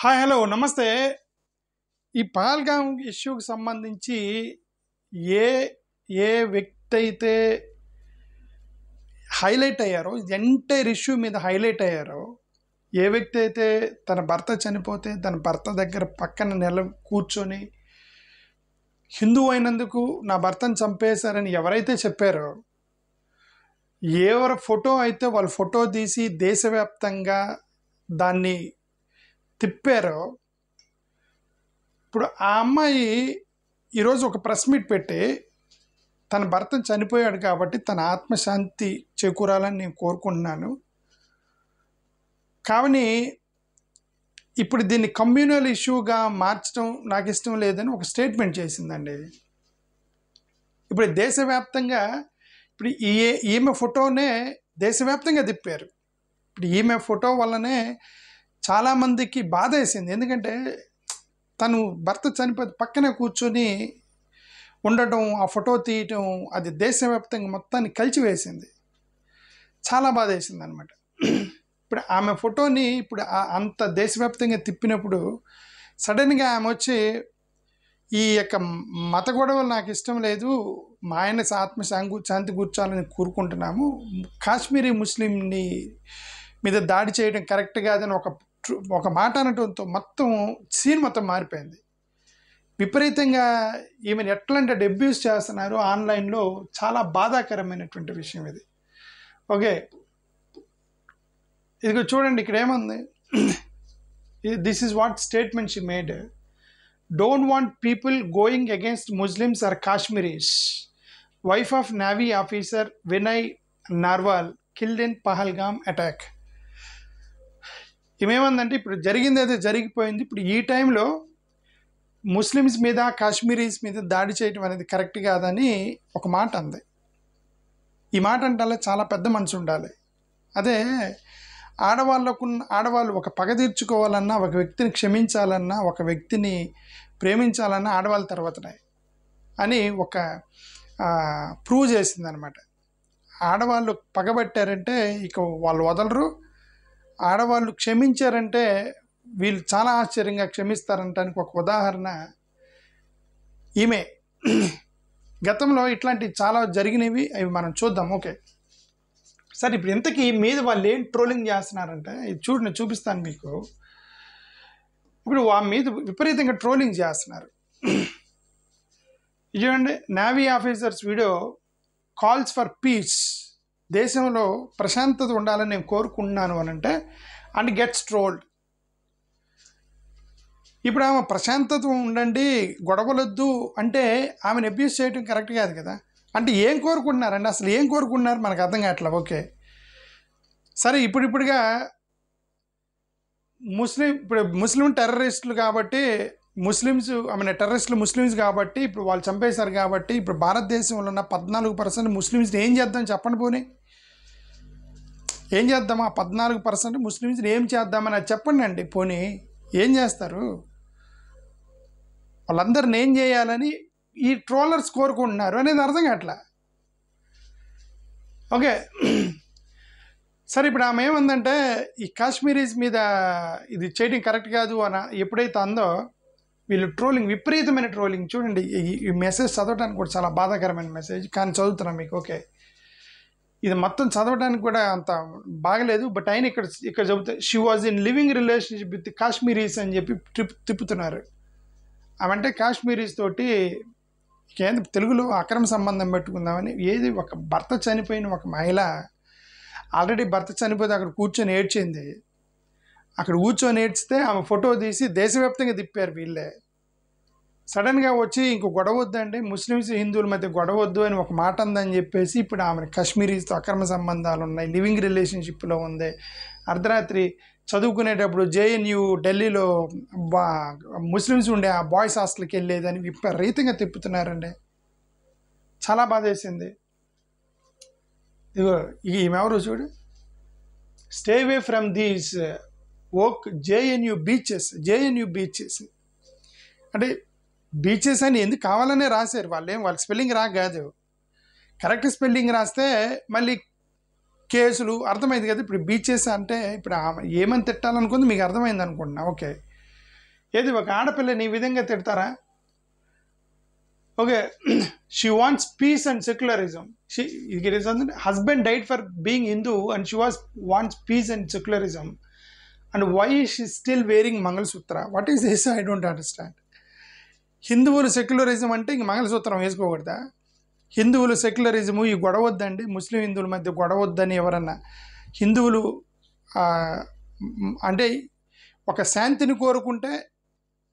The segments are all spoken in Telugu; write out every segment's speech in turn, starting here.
హాయ్ హలో నమస్తే. ఈ పహల్గామ్ ఇష్యూకి సంబంధించి ఏ ఏ వ్యక్తి అయితే హైలైట్ అయ్యారో, ఎంటైర్ ఇష్యూ మీద హైలైట్ అయ్యారో, ఏ వ్యక్తి అయితే తన భర్త చనిపోతే తన భర్త దగ్గర పక్కన కూర్చొని హిందూ అయినందుకు నా భర్తను చంపేశారని ఎవరైతే చెప్పారో, ఎవరి ఫోటో అయితే వాళ్ళ ఫోటో తీసి దేశవ్యాప్తంగా దాన్ని తిప్పారో, ఇప్పుడు ఆ అమ్మాయి ఈరోజు ఒక ప్రెస్ మీట్ పెట్టి తన భర్త చనిపోయాడు కాబట్టి తన ఆత్మశాంతి చేకూరాలని నేను కోరుకుంటున్నాను, కావని ఇప్పుడు దీన్ని కమ్యూనల్ ఇష్యూగా మార్చడం నాకు ఇష్టం లేదని ఒక స్టేట్మెంట్ చేసిందండి. ఇప్పుడు దేశవ్యాప్తంగా ఇప్పుడు ఈమె ఫోటోనే దేశవ్యాప్తంగా తిప్పారు. ఇప్పుడు ఈమె ఫోటో వల్లనే చాలామందికి బాధ వేసింది. ఎందుకంటే తను భర్త చనిపోతే పక్కనే కూర్చొని ఉండటం, ఆ ఫోటో తీయటం, అది దేశవ్యాప్తంగా మొత్తాన్ని కలిచివేసింది. చాలా బాధ వేసింది అనమాట. ఇప్పుడు ఆమె ఫోటోని ఇప్పుడు అంత దేశవ్యాప్తంగా తిప్పినప్పుడు సడన్గా ఆమె వచ్చి ఈ యొక్క మత గొడవలు నాకు ఇష్టం లేదు, మా ఆయన శాంతి కూర్చోాలని కోరుకుంటున్నాము, కాశ్మీరీ ముస్లింని మీద దాడి చేయడం కరెక్ట్ కాదని ఒక మాట అనడంతో మొత్తం సీన్ మొత్తం మారిపోయింది. విపరీతంగా ఈమెను ఎట్లంటే అబ్యూస్ చేస్తున్నారు ఆన్లైన్లో. చాలా బాధాకరమైనటువంటి విషయం ఇది. ఓకే, ఇదిగో చూడండి, ఇక్కడ ఏముంది. This is what statement she made. Don't want people going against Muslims or Kashmiris. Wife of navy officer Vinay Narwal killed in Pahalgam attack. ఏమేమందంటే ఇప్పుడు జరిగింది అయితే జరిగిపోయింది. ఇప్పుడు ఈ టైంలో ముస్లిమ్స్ మీద కాశ్మీరీస్ మీద దాడి చేయడం అనేది కరెక్ట్ కాదని ఒక మాట అంది. ఈ మాట అంటే చాలా పెద్ద మనసు ఉండాలి. అదే ఆడవాళ్ళు ఒక పగ తీర్చుకోవాలన్నా, ఒక వ్యక్తిని క్షమించాలన్నా, ఒక వ్యక్తిని ప్రేమించాలన్నా ఆడవాళ్ళ తర్వాతనే అని ఒక ప్రూవ్ చేసిందనమాట. ఆడవాళ్ళు పగబట్టారంటే ఇక వాళ్ళు వదలరు, ఆడవాళ్ళు క్షమించారంటే వీళ్ళు చాలా ఆశ్చర్యంగా క్షమిస్తారంటానికి ఒక ఉదాహరణ ఈమె. గతంలో ఇట్లాంటివి చాలా జరిగినవి, అవి మనం చూద్దాం. ఓకే సరే, ఇప్పుడు ఇంతకీ మీద వాళ్ళు ఏం ట్రోలింగ్ చేస్తున్నారంటే ఇది నేను చూపిస్తాను మీకు. ఇప్పుడు వాళ్ళ మీద విపరీతంగా ట్రోలింగ్ చేస్తున్నారు. చూడండి, navy officers video calls for piece. దేశంలో ప్రశాంతత ఉండాలని నేను కోరుకుంటున్నాను అని అంటే అండ్ గెట్స్ ట్రోల్డ్. ఇప్పుడు ఆమె ప్రశాంతత ఉండండి, గొడవలొద్దు అంటే ఆమెను అబ్యూస్ చేయడం కరెక్ట్ కాదు కదా. అంటే ఏం కోరుకుంటున్నారండి, అసలు ఏం కోరుకుంటున్నారు మనకు అర్థం కావట్లేదు. ఓకే సరే, ఇప్పుడిప్పుడుగా ముస్లిం టెర్రరిస్టులు కాబట్టి టెర్రరిస్టులు ముస్లిమ్స్ కాబట్టి ఇప్పుడు వాళ్ళు చంపేశారు కాబట్టి ఇప్పుడు భారతదేశంలో ఉన్న 14% ముస్లిమ్స్ని ఏం చేద్దాం చెప్పండి. పోనీ ఏం చేద్దామా? 14% ముస్లిమ్స్ని ఏం చేద్దామని అది చెప్పండి అండి. పోనీ ఏం చేస్తారు? వాళ్ళందరిని ఏం చేయాలని ఈ ట్రోలర్స్ కోరుకుంటున్నారు అనేది అర్థం కావట్లా. ఓకే సరే, ఇప్పుడు ఆమె ఏమందంటే ఈ కాశ్మీరీస్ మీద ఇది చేయడం కరెక్ట్ కాదు అని ఎప్పుడైతే అందో, వీళ్ళు ట్రోలింగ్, విపరీతమైన ట్రోలింగ్. చూడండి, ఈ మెసేజ్ చదవడానికి కూడా చాలా బాధాకరమైన మెసేజ్, కానీ చదువుతున్నాం మీకు. ఓకే, ఇది మొత్తం చదవడానికి కూడా అంత బాగలేదు, బట్ ఆయన ఇక్కడ చెబుతా she was in living relationship with Kashmiris అని చెప్పి తిప్పుతున్నారు. అవంటే కాశ్మీరీస్ తోటి ఏంది తెలుగులో అక్రమ సంబంధం పెట్టుకుందామని. ఏది ఒక భర్త చనిపోయిన ఒక మహిళ ఆల్రెడీ భర్త చనిపోతే అక్కడ కూర్చొని ఏడ్చింది. అక్కడ కూర్చొని ఏడ్చితే ఆమె ఫోటో తీసి దేశవ్యాప్తంగా తిప్పారు వీళ్ళే. సడన్గా వచ్చి ఇంకో గొడవ వద్దండి, ముస్లిమ్స్ హిందువుల మధ్య గొడవ వద్దు అని ఒక మాట ఉందని చెప్పేసి ఇప్పుడు ఆమె కాశ్మీరీస్తో అక్రమ సంబంధాలు ఉన్నాయి, లివింగ్ రిలేషన్షిప్లో ఉంది. అర్ధరాత్రి చదువుకునేటప్పుడు జేఎన్యూ ఢిల్లీలో ముస్లిమ్స్ ఉండే ఆ బాయ్స్ హాస్టల్కి వెళ్ళేదని విపరీతంగా తిప్పుతున్నారండి. చాలా బాధ వేసింది. ఇగో ఈమెవరు చూడు, stay away from these JNU beaches అంటే బీచెస్ అని ఎందుకు కావాలనే రాశారు. వాళ్ళకి స్పెల్లింగ్ కాదు, కరెక్ట్ స్పెల్లింగ్ రాస్తే మళ్ళీ కేసులు అర్థమైంది కదా. ఇప్పుడు బీచెస్ అంటే ఇప్పుడు ఏమని తిట్టాలనుకుంది మీకు అర్థమైంది అనుకుంటున్నా. ఓకే, ఏది ఒక ఆడపిల్లని ఈ విధంగా తిడతారా? Okay, she wants peace and secularism. Husband died for being Hindu and she wants peace and secularism. And why she still wearing mangalsutra? What is this? I don't understand. హిందువులు సెక్యులరిజం అంటే ఇంక మంగళసూత్రం వేసుకోకూడదా? హిందువులు సెక్యులరిజము ఈ గొడవ వద్దండి, ముస్లిం హిందువుల మధ్య గొడవ వద్దని ఎవరన్నా హిందువులు అంటే ఒక శాంతిని కోరుకుంటే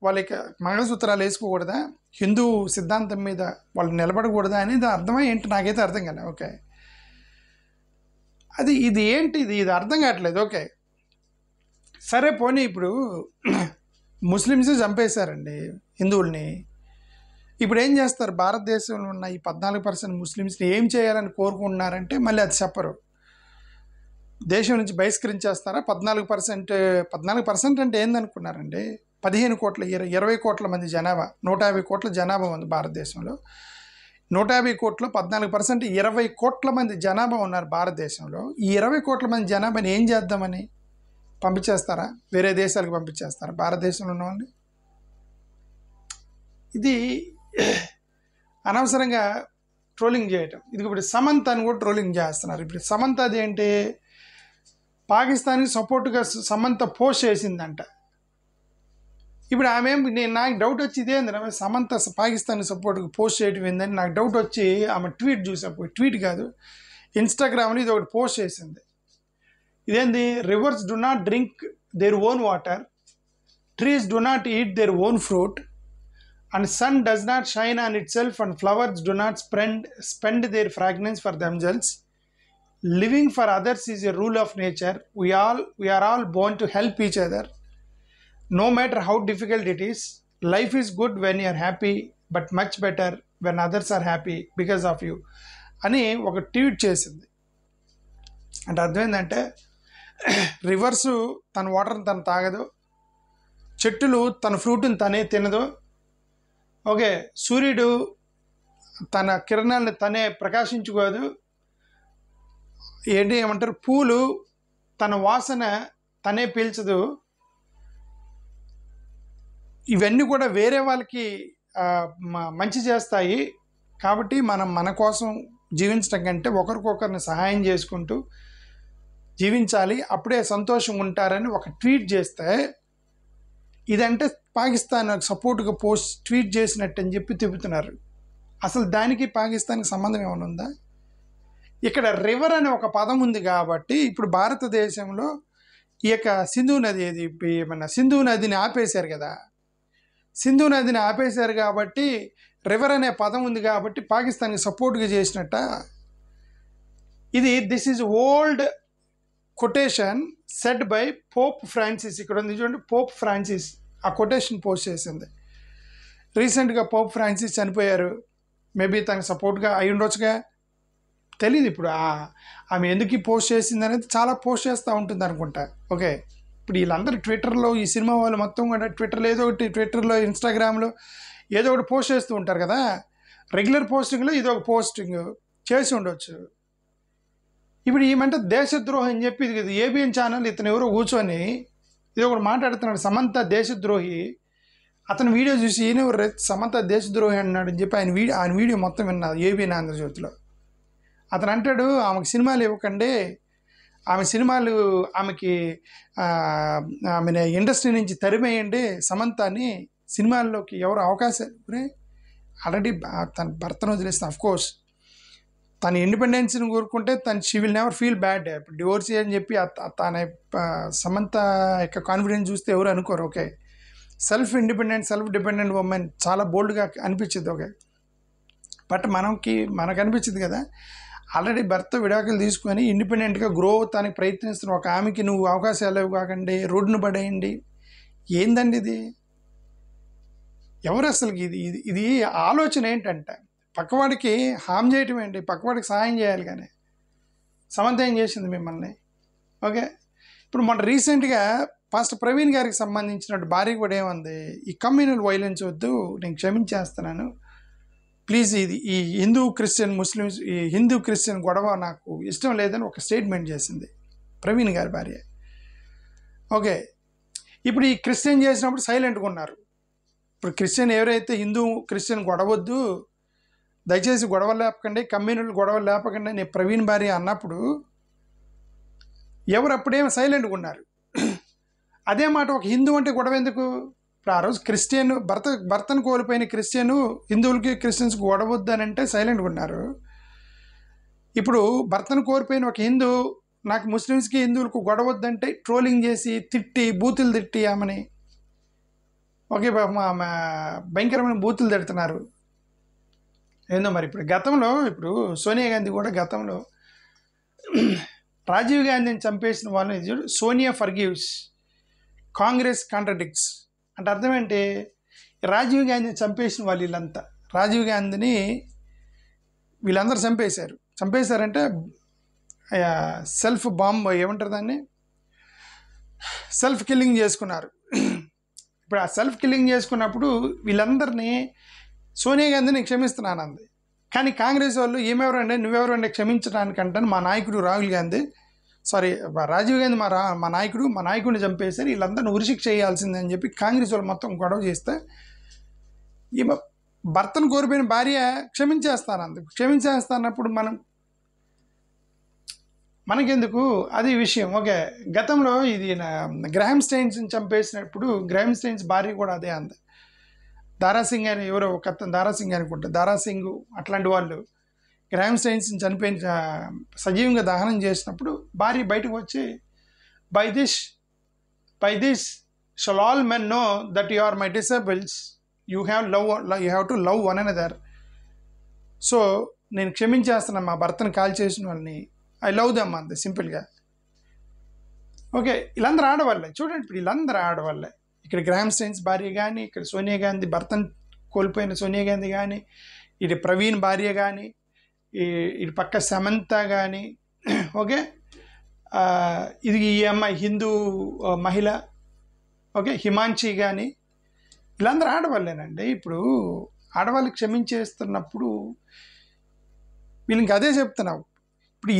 వాళ్ళకి మంగళసూత్రాలు వేసుకోకూడదా? హిందూ సిద్ధాంతం మీద వాళ్ళు నిలబడకూడదా అనేది అర్థమై ఏంటి? నాకైతే అర్థం కాలే. ఓకే, ఇది ఏంటి? ఇది అర్థం కావట్లేదు. ఓకే సరే పోనీ, ఇప్పుడు ముస్లిమ్స్ చంపేశారండి హిందువుల్ని. ఇప్పుడు ఏం చేస్తారు? భారతదేశంలో ఉన్న ఈ 14% ముస్లిమ్స్ని ఏం చేయాలని కోరుకుంటున్నారంటే మళ్ళీ అది చెప్పరు. దేశం నుంచి బహిష్కరించేస్తారా? 14% అంటే ఏందనుకున్నారండి? 15 కోట్ల 20 కోట్ల మంది జనాభా, 150 కోట్ల జనాభా ఉంది భారతదేశంలో. 150 కోట్ల 14% 20 కోట్ల మంది జనాభా ఉన్నారు భారతదేశంలో. ఈ 20 కోట్ల మంది జనాభాని ఏం చేద్దామని పంపించేస్తారా? వేరే దేశాలకు పంపించేస్తారా భారతదేశంలో ఉన్న వాళ్ళని? ఇది అనవసరంగా ట్రోలింగ్ చేయటం. ఇది ఇప్పుడు సమంతని కూడా ట్రోలింగ్ చేస్తున్నారు. ఇప్పుడు సమంత అదేంటి, పాకిస్తాన్కి సపోర్ట్గా సమంత పోస్ట్ చేసిందంట. ఇప్పుడు ఆమె నాకు డౌట్ వచ్చి ఇదేంది, సమంత పాకిస్తాన్కి సపోర్ట్గా పోస్ట్ చేయడం ఏందని నాకు డౌట్ వచ్చి ఆమె ట్వీట్ చూసాను. ట్వీట్ కాదు, ఇన్స్టాగ్రామ్లో ఇది ఒకటి పోస్ట్ చేసింది. ఇదేంది, reverse do not drink their own water, trees do not eat their own fruit, and sun does not shine on itself, and flowers do not spend their fragrance for themselves. Living for others is a rule of nature. We are all born to help each other, no matter how difficult it is. Life is good when you are happy, but much better when others are happy because of you అని ఒక ట్వీట్ చేసింది. అంటే అర్థం ఏంటంటే, రివర్సు తన వాటర్ని తను తాగదు, చెట్టులు తన ఫ్రూట్ని తనే తినదు, ఓకే, సూర్యుడు తన కిరణాలను తనే ప్రకాశించుకోదు, ఏమంటారు, పూలు తన వాసన తనే పీల్చదు. ఇవన్నీ కూడా వేరే వాళ్ళకి మంచి చేస్తాయి. కాబట్టి మనం మన కోసం జీవించడం కంటే ఒకరికొకరిని సహాయం చేసుకుంటూ జీవించాలి, అప్పుడే సంతోషంగా ఉంటారని ఒక ట్వీట్ చేస్తే, ఇదంటే పాకిస్తాన్ సపోర్ట్గా ట్వీట్ చేసినట్టు అని చెప్పి తిప్పుతున్నారు. అసలు దానికి పాకిస్తాన్కి సంబంధం ఏమైనా ఉందా? ఇక్కడ రివర్ అనే ఒక పదం ఉంది కాబట్టి ఇప్పుడు భారతదేశంలో ఈ యొక్క సింధు నదిని ఆపేశారు కదా. సింధు నదిని ఆపేశారు కాబట్టి రివర్ అనే పదం ఉంది కాబట్టి పాకిస్తాన్కి సపోర్ట్గా చేసినట్ట. This is old quotation said by Pope Francis. ఇక్కడ ఉంది చూడండి, పోప్ ఫ్రాన్సిస్ ఆ కొటేషన్ పోస్ట్ చేసింది. రీసెంట్గా పోప్ ఫ్రాన్సిస్ చనిపోయారు. మేబీ తనకు సపోర్ట్గా అయి ఉండొచ్చుగా, తెలియదు. ఇప్పుడు ఆమె ఎందుకు పోస్ట్ చేసింది అనేది చాలా పోస్ట్ చేస్తూ ఉంటుంది అనుకుంటా. ఓకే, ఇప్పుడు వీళ్ళందరూ ట్విట్టర్లో, ఈ సినిమా వాళ్ళు మొత్తం కూడా ట్విట్టర్లో ఇన్స్టాగ్రామ్లో ఏదో ఒకటి పోస్ట్ చేస్తూ ఉంటారు కదా. రెగ్యులర్ పోస్టింగ్లో ఇది ఒక పోస్టింగ్ చేసి ఉండొచ్చు. ఇప్పుడు ఏమంటే దేశద్రోహి అని చెప్పి ఇది ఏబిఎన్ ఛానల్ ఇతను ఎవరో కూర్చొని ఇది ఒకటి మాట్లాడుతున్నాడు, సమంత దేశద్రోహి. అతను వీడియో చూసి ఈయన సమంత దేశద్రోహి అన్నాడు అని చెప్పి ఆయన వీడియో మొత్తం విన్నారు ఏబిఎన్ ఆంధ్రజ్యోతిలో. అతను అంటాడు, ఆమెకు సినిమాలు ఇవ్వకండి, ఆమెని ఇండస్ట్రీ నుంచి తరిమేయండి, సమంతని సినిమాల్లోకి ఎవరు అవకాశాలు. ఆల్రెడీ తన భర్తను వదిలేస్తాను. అఫ్కోర్స్ తన ఇండిపెండెన్స్ని కోరుకుంటే she will never feel bad. ఇప్పుడు డివోర్స్ అని చెప్పి తన సమంత యొక్క కాన్ఫిడెన్స్ చూస్తే ఎవరు అనుకోరు. ఓకే, సెల్ఫ్ డిపెండెంట్ ఉమెన్ చాలా బోల్డ్గా అనిపించింది. ఓకే, బట్ మనకు అనిపించింది కదా, ఆల్రెడీ భర్త విడాకులు తీసుకొని ఇండిపెండెంట్గా గ్రో అవుతానికి ప్రయత్నిస్తున్న ఒక ఆమెకి నువ్వు అవకాశాలు కాకండి, రోడ్డును పడేయండి. ఏందండి ఇది? ఎవరు అసలుకి ఇది ఆలోచన ఏంటంటే, పక్కవాడికి హామ్ చేయటం ఏంటి, పక్కవాడికి సహాయం చేయాలి. కానీ సమంత ఏం చేసింది మిమ్మల్ని? ఓకే, ఇప్పుడు మన రీసెంట్గా పాస్టర్ ప్రవీణ్ గారికి సంబంధించినట్టు భార్య కూడా ఏమంది, ఈ కమ్యూనల్ వైలెన్స్ వద్దు, నేను క్షమించేస్తున్నాను ప్లీజ్, ఈ హిందూ క్రిస్టియన్ గొడవ నాకు ఇష్టం లేదని ఒక స్టేట్మెంట్ చేసింది ప్రవీణ్ గారి భార్య. ఓకే, ఇప్పుడు ఈ క్రిస్టియన్ చేసినప్పుడు సైలెంట్గా ఉన్నారు. ఇప్పుడు క్రిస్టియన్ ఎవరైతే హిందూ క్రిస్టియన్ గొడవద్దు, దయచేసి గొడవలు లేపకండి, కమ్యూనిటీలు గొడవలు లేపకండి అని ప్రవీణ్ భార్య అన్నప్పుడు ఎవరు అప్పుడేమో సైలెంట్గా ఉన్నారు. అదే మాట ఒక హిందూ అంటే గొడవ ఎందుకు? ఇప్పుడు ఆ రోజు క్రిస్టియన్ భర్తను కోల్పోయిన క్రిస్టియన్ హిందువులకి క్రిస్టియన్స్కి గొడవ వద్దని సైలెంట్గా ఉన్నారు. ఇప్పుడు భర్తను కోల్పోయిన ఒక హిందూ నాకు ముస్లిమ్స్కి హిందువులకు గొడవ వద్దంటే ట్రోలింగ్ చేసి తిట్టి బూతులు తిట్టి ఆమెని ఒకే ఆమె భయంకరమైన బూతులు తిడుతున్నారు. ఏందో మరి ఇప్పుడు సోనియా గాంధీ కూడా గతంలో రాజీవ్ గాంధీని చంపేసిన వాళ్ళని సోనియా ఫర్గివ్స్, కాంగ్రెస్ కాంట్రడిక్ట్స్ అంటే అర్థం ఏంటి? రాజీవ్ గాంధీని చంపేసిన వాళ్ళు వీళ్ళంతా, రాజీవ్ గాంధీని వీళ్ళందరూ చంపేశారంటే సెల్ఫ్ బాంబ్ ఏమంటారు దాన్ని, సెల్ఫ్ కిల్లింగ్ చేసుకున్నారు. ఇప్పుడు ఆ సెల్ఫ్ కిల్లింగ్ చేసుకున్నప్పుడు వీళ్ళందరినీ సోనియా గాంధీని క్షమిస్తున్నాను అంది. కానీ కాంగ్రెస్ వాళ్ళు ఏమెవరండి నువ్వెవరండి క్షమించడానికంటే మా నాయకుడు రాహుల్ గాంధీ రాజీవ్ గాంధీ మా నాయకుడిని చంపేశారు, వీళ్ళందరినీ ఉరిశిక్ష చేయాల్సిందే అని చెప్పి కాంగ్రెస్ వాళ్ళు మొత్తం గొడవ చేస్తే ఈమె భర్తను కోల్పోయిన భార్య క్షమించేస్తానప్పుడు మనకెందుకు అది విషయం. ఓకే, గతంలో ఇది గ్రాహం స్టెయిన్స్ని చంపేసినప్పుడు గ్రాహం స్టెయిన్స్ భార్య కూడా అదే అంది. దారాసింగ్ అని ఎవరో ఒక దారాసింగ్ అనుకుంటా, దారాసింగ్ అట్లాంటి వాళ్ళు గ్రాహం స్టెయిన్స్ని చనిపోయిన సజీవంగా దహనం చేసినప్పుడు భార్య బయటకు వచ్చి by this shall all men know that you are my disciples, you have to love one another. So నేను క్షమించేస్తున్నాను మా భర్తను కాల్ చేసిన వాళ్ళని, ఐ లవ్ దెమ్ అంతే సింపుల్గా. ఓకే, వీళ్ళందరూ ఆడవాళ్ళే చూడండి, ఇప్పుడు వీళ్ళందరూ ఆడవాళ్ళే. ఇక్కడ గ్రాహం స్టెయిన్స్ భార్య కానీ, ఇక్కడ సోనియా గాంధీ భర్తను కోల్పోయిన సోనియా గాంధీ కానీ, ఇటు ప్రవీణ్ భార్య కానీ, ఇటు పక్క సమంత కానీ, ఓకే ఇది ఈ అమ్మాయి హిందూ మహిళ, ఓకే హిమాంచి కానీ, వీళ్ళందరూ ఆడవాళ్ళేనండి. ఇప్పుడు ఆడవాళ్ళకి క్షమించేస్తున్నప్పుడు వీళ్ళకి అదే చెప్తున్నావు. ఇప్పుడు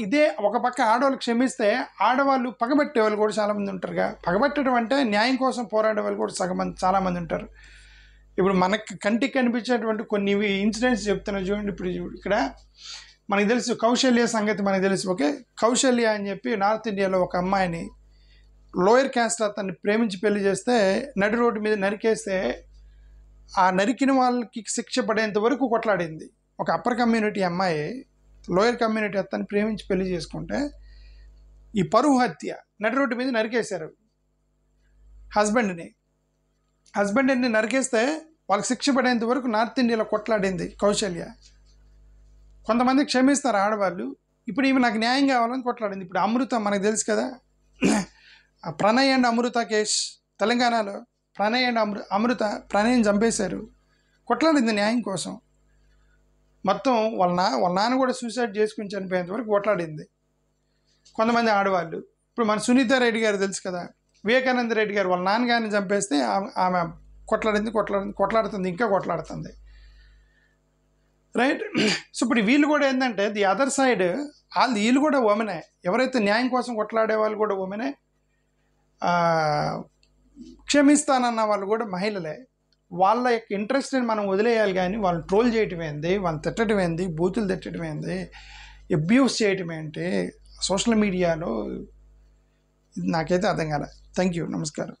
ఇదే ఒక పక్క ఆడవాళ్ళు క్షమిస్తే ఆడవాళ్ళు పగబట్టే వాళ్ళు కూడా చాలామంది ఉంటారుగా. పగబట్టడం అంటే న్యాయం కోసం పోరాడే వాళ్ళు కూడా చాలామంది ఉంటారు. ఇప్పుడు మనకి కంటికి కనిపించేటువంటి కొన్ని ఇన్సిడెంట్స్ చెప్తున్నా చూడండి. ఇప్పుడు ఇక్కడ మనకు తెలుసు కౌశల్య సంగతి మనకు తెలుసు. ఓకే, కౌశల్య అని చెప్పి నార్త్ ఇండియాలో ఒక అమ్మాయిని లోయర్ క్యాస్ట్ అతన్ని ప్రేమించి పెళ్లి చేస్తే నడి రోడ్డు మీద నరికేస్తే ఆ నరికిన వాళ్ళకి శిక్ష పడేంత వరకు కొట్లాడింది. ఒక అప్పర్ కమ్యూనిటీ అమ్మాయి లోయర్ కమ్యూనిటీ అతన్ని ప్రేమించి పెళ్లి చేసుకుంటే ఈ పరువు హత్య నడి రోడ్డు మీద నరికేశారు. హస్బెండ్ని నరికేస్తే వాళ్ళకి శిక్ష పడేంత వరకు నార్త్ ఇండియాలో కొట్లాడింది కౌశల్య. కొంతమంది క్షమిస్తారు ఆడవాళ్ళు. ఇప్పుడు ఈమె నాకు న్యాయం కావాలని కొట్లాడింది. ఇప్పుడు అమృత మనకు తెలుసు కదా, ప్రణయ్ అండ్ అమృత కేసు తెలంగాణలో. ప్రణయ్ అండ్ అమృత ప్రణయ్ని చంపేశారు, కొట్లాడింది న్యాయం కోసం. మొత్తం వాళ్ళ నాన్న కూడా సూసైడ్ చేసుకుని చనిపోయేంత వరకు కొట్లాడింది. కొంతమంది ఆడవాళ్ళు ఇప్పుడు మన సునీత రెడ్డి గారు తెలుసు కదా, వివేకానంద రెడ్డి గారు వాళ్ళ నాన్నగారిని చంపేస్తే ఆమె కొట్లాడుతుంది, ఇంకా కొట్లాడుతుంది. రైట్. సో ఇప్పుడు వీళ్ళు కూడా ఏంటంటే ది అదర్ సైడ్ వీళ్ళు కూడా ఉమెనే. ఎవరైతే న్యాయం కోసం కొట్లాడే వాళ్ళు కూడా ఉమెనే, క్షమిస్తానన్న వాళ్ళు కూడా మహిళలే. వాళ్ళ యొక్క ఇంట్రెస్ట్ని మనం వదిలేయాలి, కానీ వాళ్ళని ట్రోల్ చేయటం ఏంది, వాళ్ళని తిట్టడం ఏంది, బూతులు తిట్టడం ఏంది, అబ్యూస్ చేయటం ఏంటి సోషల్ మీడియాలో, ఇది నాకైతే అర్థం కాలే. థ్యాంక్ యూ, నమస్కారం.